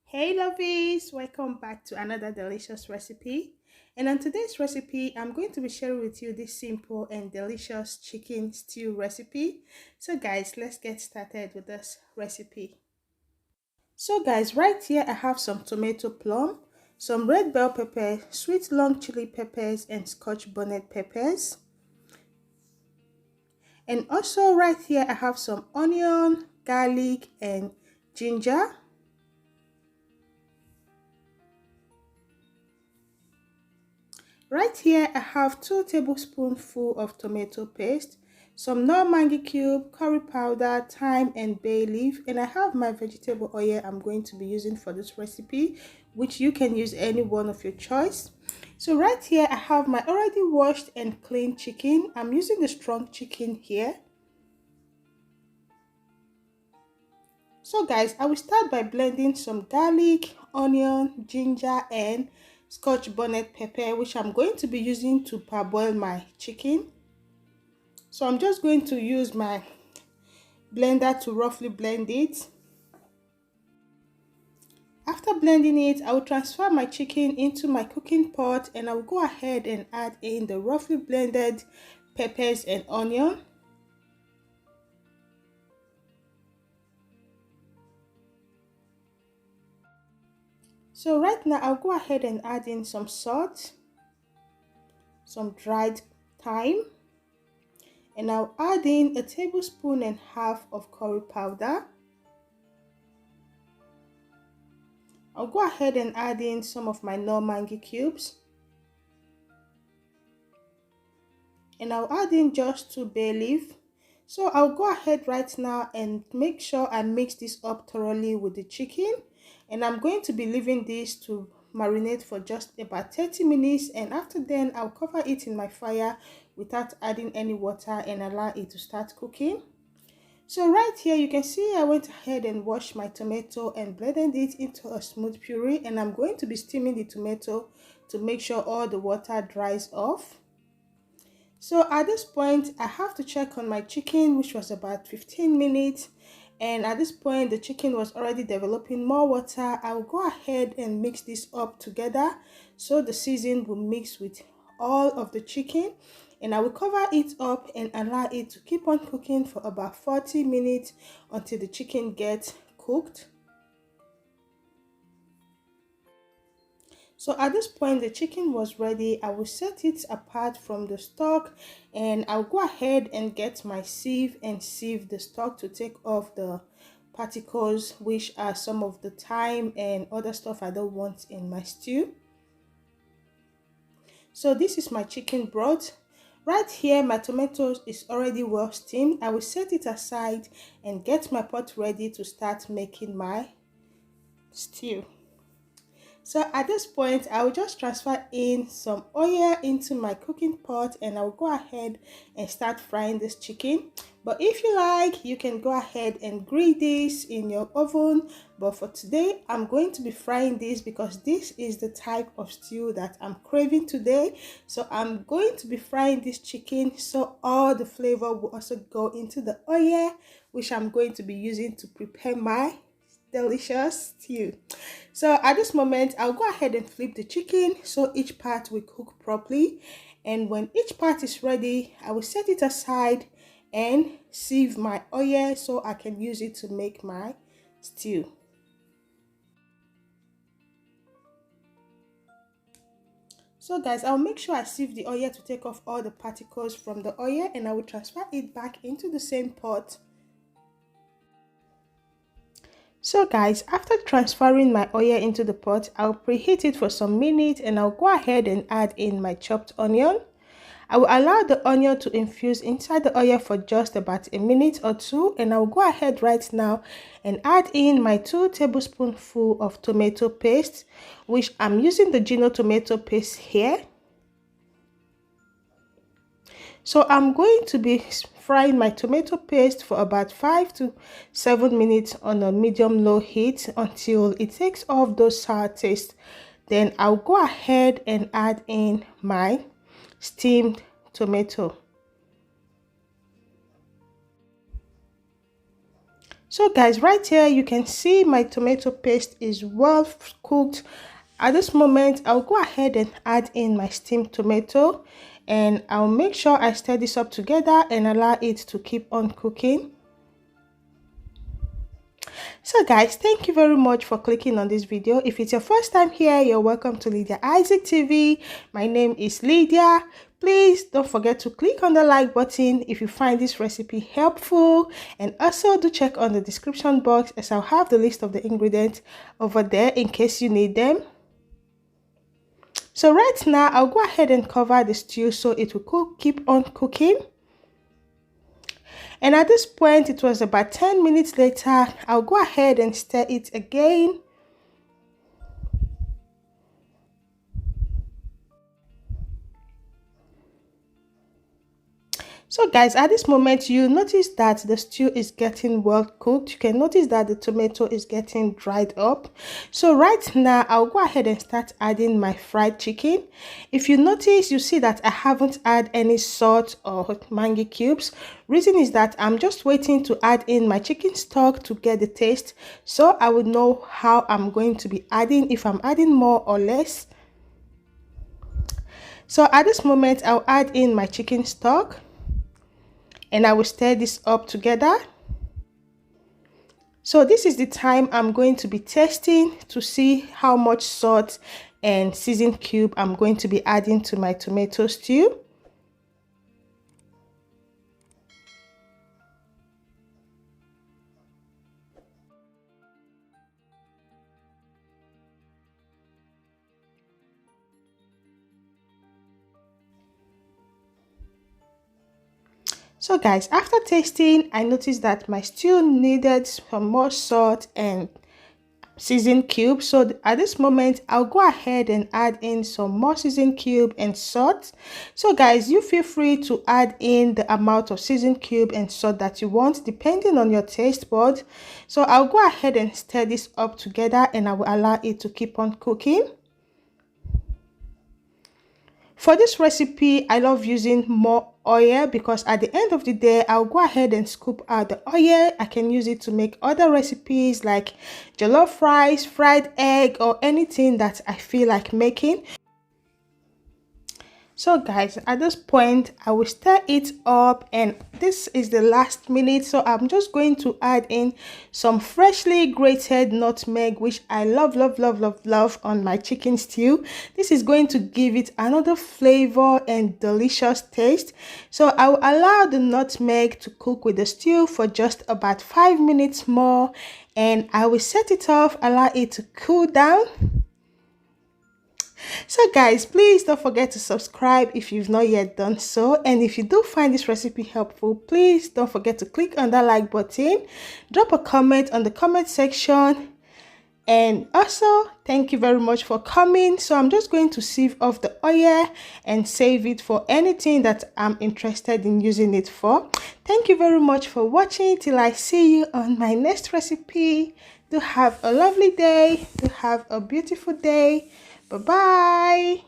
Hey lovies, welcome back to another delicious recipe. And on today's recipe, I'm going to be sharing with you this simple and delicious chicken stew recipe. So guys, let's get started with this recipe. So guys, right here I have some tomato plum, some red bell pepper, sweet long chili peppers, and scotch bonnet peppers. And also right here I have some onion, garlic, and ginger. Right here, I have 2 tablespoonfuls of tomato paste, some Normandy cube, curry powder, thyme, and bay leaf. And I have my vegetable oil I'm going to be using for this recipe, which you can use any one of your choice. So right here, I have my already washed and cleaned chicken. I'm using the strong chicken here. So guys, I will start by blending some garlic, onion, ginger, and scotch bonnet pepper, which I'm going to be using to parboil my chicken. So I'm just going to use my blender to roughly blend it. After blending it, I will transfer my chicken into my cooking pot and I will go ahead and add in the roughly blended peppers and onion. So right now I'll go ahead and add in some salt, some dried thyme, and I'll add in 1.5 tablespoons of curry powder. I'll go ahead and add in some of my Normandy cubes. And I'll add in just 2 bay leaf. So I'll go ahead right now and make sure I mix this up thoroughly with the chicken. And I'm going to be leaving this to marinate for just about 30 minutes. And after then, I'll cover it in my fire without adding any water and allow it to start cooking. So right here, you can see I went ahead and washed my tomato and blended it into a smooth puree. And I'm going to be steaming the tomato to make sure all the water dries off. So at this point, I have to check on my chicken, which was about 15 minutes. And at this point, the chicken was already developing more water. I will go ahead and mix this up together so the season will mix with all of the chicken. And I will cover it up and allow it to keep on cooking for about 40 minutes until the chicken gets cooked. So at this point, the chicken was ready. I will set it apart from the stock and I'll go ahead and get my sieve and sieve the stock to take off the particles, which are some of the thyme and other stuff I don't want in my stew. So this is my chicken broth. Right here, my tomatoes is already well steamed. I will set it aside and get my pot ready to start making my stew. So at this point, I will just transfer in some oil into my cooking pot and I'll go ahead and start frying this chicken. But if you like, you can go ahead and grill this in your oven. But for today, I'm going to be frying this because this is the type of stew that I'm craving today. So I'm going to be frying this chicken so all the flavor will also go into the oil, which I'm going to be using to prepare my delicious stew. So at this moment, I'll go ahead and flip the chicken so each part will cook properly. And when each part is ready, I will set it aside and sieve my oil so I can use it to make my stew. So guys, I'll make sure I sieve the oil to take off all the particles from the oil and I will transfer it back into the same pot. So guys, after transferring my oil into the pot, I'll preheat it for some minutes and I'll go ahead and add in my chopped onion. I will allow the onion to infuse inside the oil for just about a minute or two and I'll go ahead right now and add in my 2 tablespoonfuls of tomato paste, which I'm using the Gino tomato paste here. So I'm going to be frying my tomato paste for about 5 to 7 minutes on a medium-low heat until it takes off those sour taste. Then I'll go ahead and add in my steamed tomato. So guys, right here you can see my tomato paste is well cooked. At this moment, I'll go ahead and add in my steamed tomato, and I'll make sure I stir this up together and allow it to keep on cooking. So guys, thank you very much for clicking on this video. If it's your first time here, you're welcome to Lydia Isaac TV. My name is Lydia. Please don't forget to click on the like button if you find this recipe helpful, and also do check on the description box as I'll have the list of the ingredients over there in case you need them. So right now, I'll go ahead and cover the stew so it will keep on cooking. And at this point, it was about 10 minutes later, I'll go ahead and stir it again. So guys, at this moment, you notice that the stew is getting well cooked. You can notice that the tomato is getting dried up. So right now, I'll go ahead and start adding my fried chicken. If you notice, you see that I haven't added any salt or mangi cubes. Reason is that I'm just waiting to add in my chicken stock to get the taste, so I would know how I'm going to be adding, if I'm adding more or less. So at this moment, I'll add in my chicken stock, and I will stir this up together. So this is the time I'm going to be testing to see how much salt and season cube I'm going to be adding to my tomato stew. So guys, after tasting, I noticed that my stew needed some more salt and season cube. So at this moment, I'll go ahead and add in some more season cube and salt. So guys, you feel free to add in the amount of season cube and salt that you want depending on your taste bud. So I'll go ahead and stir this up together, and I will allow it to keep on cooking. For this recipe, I love using more oil because at the end of the day, I'll go ahead and scoop out the oil. I can use it to make other recipes like jollof rice, fried egg, or anything that I feel like making. So guys, at this point, I will stir it up, and this is the last minute, so I'm just going to add in some freshly grated nutmeg, which I love on my chicken stew. This is going to give it another flavor and delicious taste. So I will allow the nutmeg to cook with the stew for just about 5 minutes more, and I will set it off, allow it to cool down. So guys, please don't forget to subscribe if you've not yet done so, and if you do find this recipe helpful, please don't forget to click on that like button, drop a comment on the comment section, and also thank you very much for coming. So I'm just going to sieve off the oil and save it for anything that I'm interested in using it for. Thank you very much for watching. Till I see you on my next recipe, do have a lovely day, do have a beautiful day. Bye-bye.